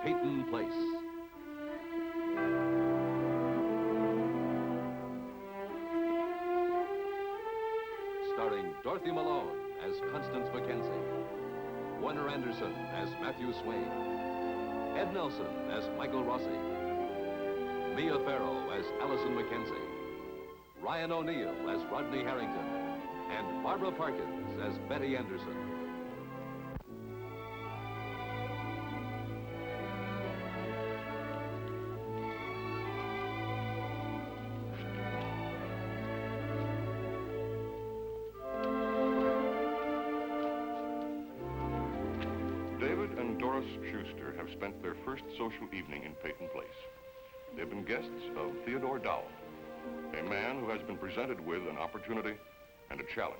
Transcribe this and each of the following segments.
Peyton Place. Starring Dorothy Malone as Constance Mackenzie, Warner Anderson as Matthew Swain, Ed Nelson as Michael Rossi, Mia Farrow as Allison Mackenzie, Ryan O'Neill as Rodney Harrington, and Barbara Parkins as Betty Anderson. David and Doris Schuster have spent their first social evening in Peyton Place. They've been guests of Theodore Dowell, a man who has been presented with an opportunity and a challenge.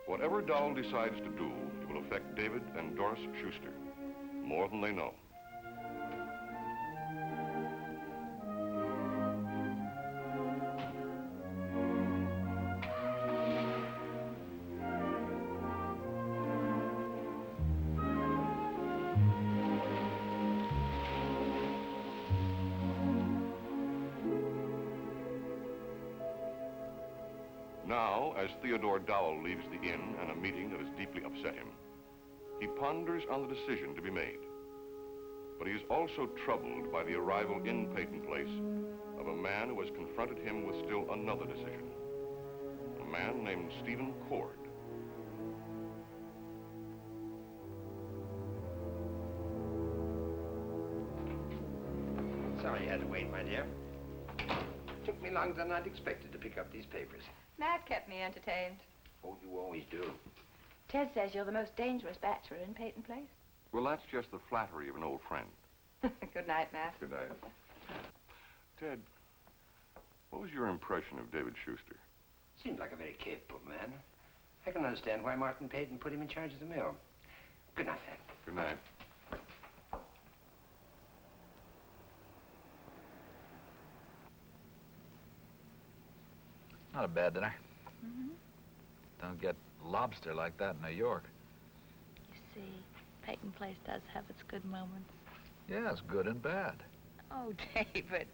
Whatever Dowell decides to do, it will affect David and Doris Schuster more than they know. Now, as Theodore Dowell leaves the inn and a meeting that has deeply upset him, he ponders on the decision to be made. But he is also troubled by the arrival in Peyton Place of a man who has confronted him with still another decision. A man named Stephen Cord. Sorry you had to wait, my dear. Took me longer than I'd expected to pick up these papers. Matt kept me entertained. Oh, you always do. Ted says you're the most dangerous bachelor in Peyton Place. Well, that's just the flattery of an old friend. Good night, Matt. Good night. Ted, what was your impression of David Schuster? Seemed like a very capable man. I can understand why Martin Peyton put him in charge of the mill. Good night, Matt. Good night. Not a bad dinner. Mm-hmm. Don't get lobster like that in New York. You see, Peyton Place does have its good moments. Yeah, it's good and bad. Oh, David.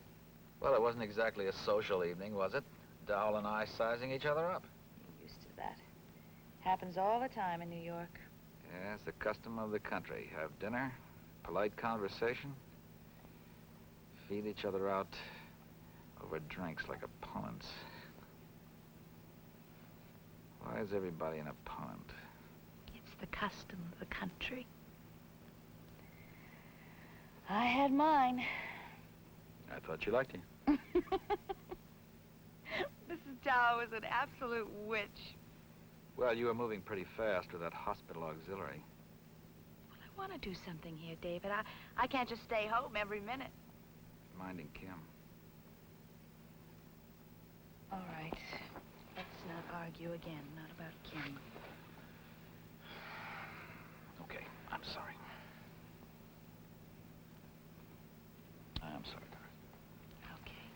Well, it wasn't exactly a social evening, was it? Dowell and I sizing each other up. You're used to that. Happens all the time in New York. Yeah, it's the custom of the country. Have dinner, polite conversation, feed each other out over drinks like opponents. Why is everybody an opponent? It's the custom of the country. I had mine. I thought you liked him. Mrs. Dow was an absolute witch. Well, you were moving pretty fast with that hospital auxiliary. Well, I want to do something here, David. I can't just stay home every minute. Minding Kim. All right. Let's not argue again, not about Kim. Okay, I'm sorry. I'm sorry, Doris. Okay.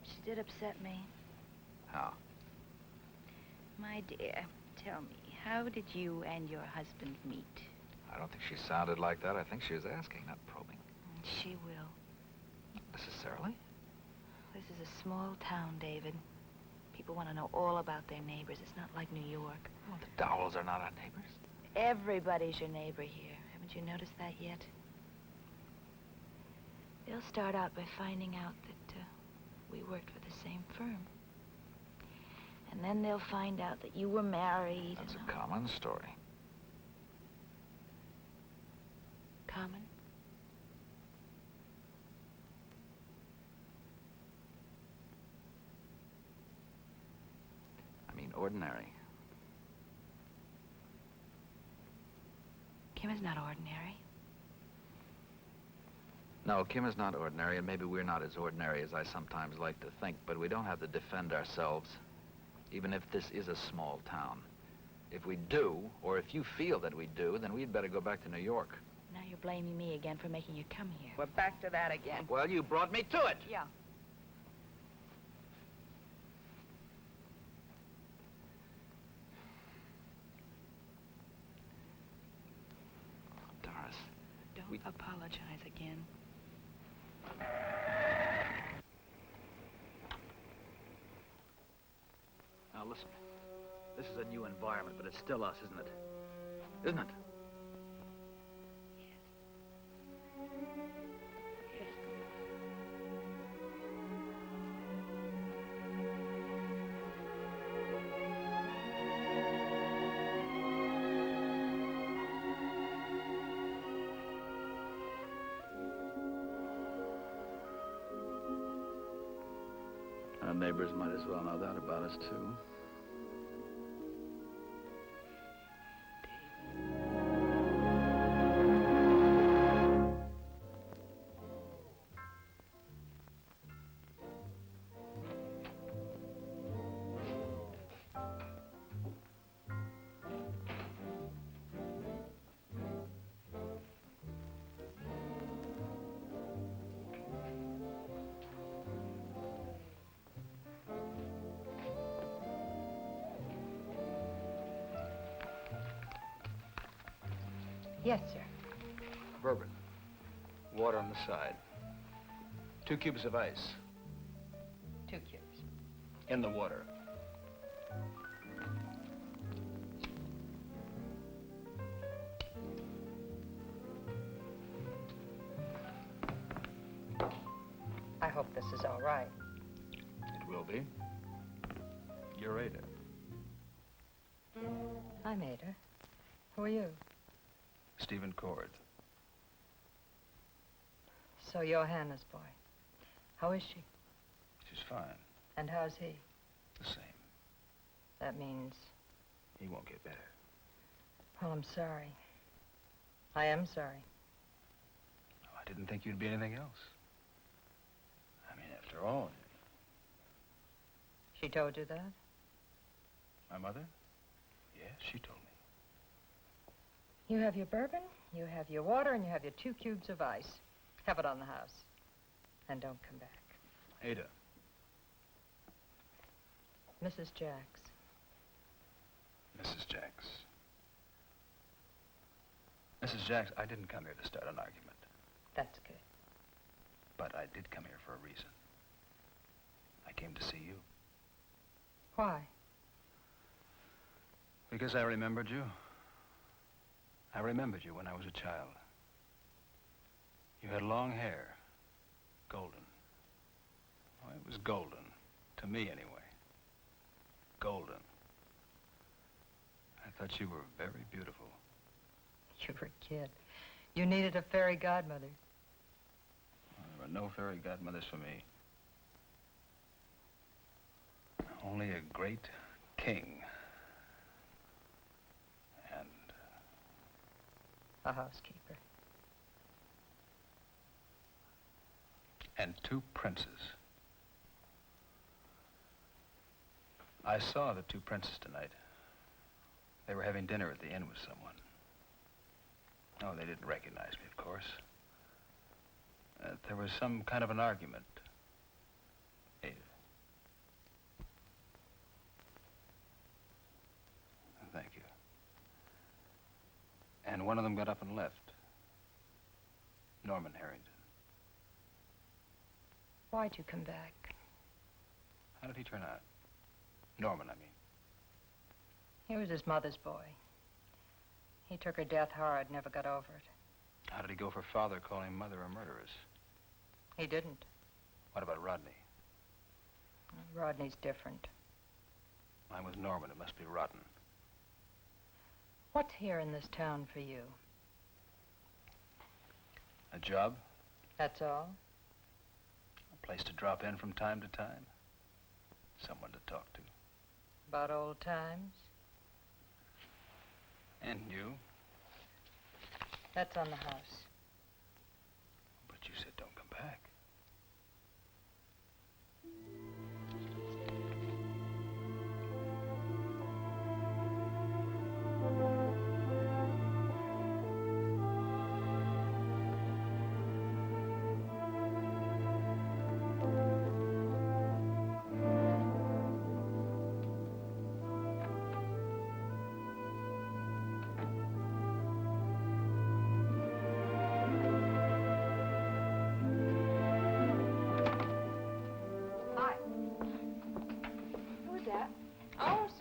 She did upset me. How? My dear, tell me, how did you and your husband meet? I don't think she sounded like that. I think she was asking, not probing. She will. Not necessarily. This is a small town, David. People want to know all about their neighbors. It's not like New York. Well, the Dowells are not our neighbors. Everybody's your neighbor here. Haven't you noticed that yet? They'll start out by finding out that we worked for the same firm. And then they'll find out that you were married. That's a common story. Common? I mean, ordinary. Kim is not ordinary. No, Kim is not ordinary, and maybe we're not as ordinary as I sometimes like to think, but we don't have to defend ourselves, even if this is a small town. If we do, or if you feel that we do, then we'd better go back to New York. Now you're blaming me again for making you come here. We're back to that again. Well, you brought me to it. Yeah. apologize again. Now listen, this is a new environment, but it's still us, isn't it? Isn't it? Yes. Our neighbors might as well know that about us, too. Yes, sir. Bourbon. Water on the side. 2 cubes of ice 2 cubes. in the water. I hope this is all right. It will be. You're Ada. I'm Ada. Who are you? Stephen Cord. So you're Hannah's boy. How is she? She's fine. And how's he? The same. That means, He won't get better. well, I'm sorry. I am sorry. Oh, I didn't think you'd be anything else. I mean, after all, She told you that? my mother? Yes, she told me. You have your bourbon, you have your water, and you have your 2 cubes of ice. Have it on the house. And don't come back. Ada. Mrs. Jacks. Mrs. Jacks. Mrs. Jacks, I didn't come here to start an argument. That's good. But I did come here for a reason. I came to see you. Why? Because I remembered you. I remembered you when I was a child. You had long hair. Golden. Oh, it was golden. To me, anyway. Golden. I thought you were very beautiful. You were a kid. You needed a fairy godmother. Well, there were no fairy godmothers for me. Only a great king. And A housekeeper. and 2 princes. I saw the 2 princes tonight. They were having dinner at the inn with someone. Oh, they didn't recognize me, of course. There was some kind of an argument. Ada. Thank you. And one of them got up and left. Norman Harrington. Why'd you come back? How did he turn out? Norman, I mean. He was his mother's boy. He took her death hard, never got over it. How did he go for father calling mother a murderess? He didn't. What about Rodney? Rodney's different. Mine was Norman. It must be rotten. What's here in this town for you? A job? That's all? A place to drop in from time to time? Someone to talk to? About old times? And you? That's on the house. But you said don't come back.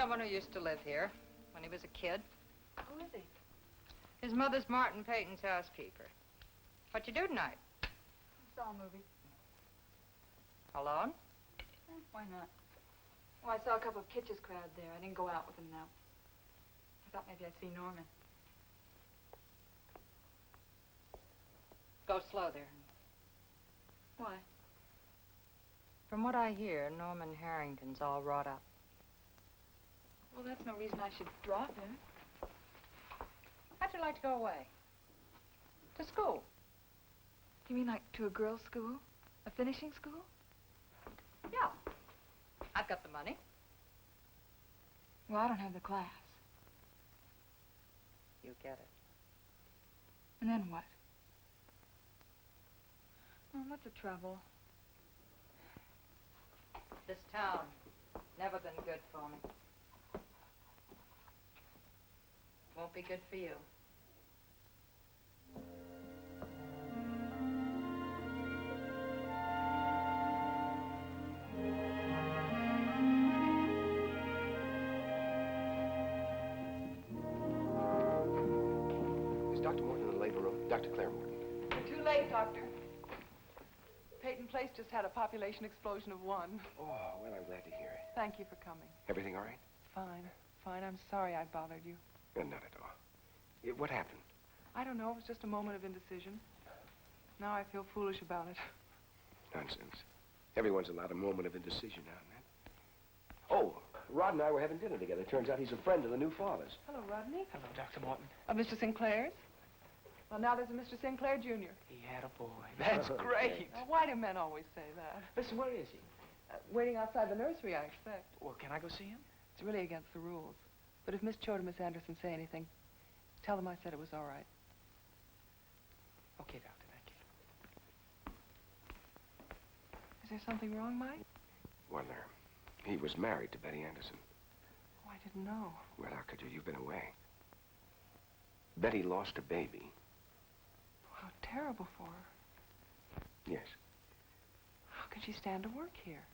someone who used to live here when he was a kid. Who is he? His mother's Martin Peyton's housekeeper. What you do tonight? I saw a movie. Alone? Why not? Well, I saw a couple of Kitch's crowd there. I didn't go out with them, though. I thought maybe I'd see Norman. Go slow there. Why? From what I hear, Norman Harrington's all wrought up. Well, that's no reason I should drop him. How'd you like to go away? To school. You mean like to a girls' school? A finishing school? Yeah. I've got the money. Well, I don't have the class. You get it. And then what? Oh, what's the trouble? This town, never been good for me. Won't be good for you. Is Dr. Morton in the labor room? Dr. Claire Morton. Too late, Doctor. Peyton Place just had a population explosion of 1. Oh, well, I'm glad to hear it. Thank you for coming. Everything all right? Fine, fine. I'm sorry I bothered you. Not at all. What happened? I don't know. It was just a moment of indecision. Now I feel foolish about it. Nonsense. Everyone's allowed a moment of indecision now and then. Oh, Rod and I were having dinner together. Turns out he's a friend of the new father's. Hello, Rodney. Hello, Dr. Morton. Of Mr. Sinclair's? Well, now there's a Mr. Sinclair, Jr. He had a boy. That's great. Now, why do men always say that? Listen, where is he? Waiting outside the nursery, I expect. Well, can I go see him? It's really against the rules. But if Miss Choate or Miss Anderson say anything, tell them I said it was all right. Okay, Doctor, thank you. Is there something wrong, Mike? Well, he was married to Betty Anderson. Oh, I didn't know. Well, how could you? You've been away. Betty lost a baby. How terrible for her. Yes. How could she stand to work here?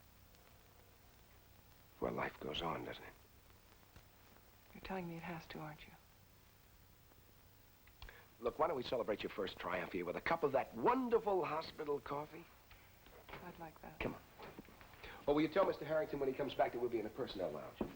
Well, life goes on, doesn't it? You're telling me it has to, aren't you? Look, why don't we celebrate your first triumph here with a cup of that wonderful hospital coffee? I'd like that. Come on. Oh, will you tell Mr. Harrington when he comes back that we'll be in the personnel lounge?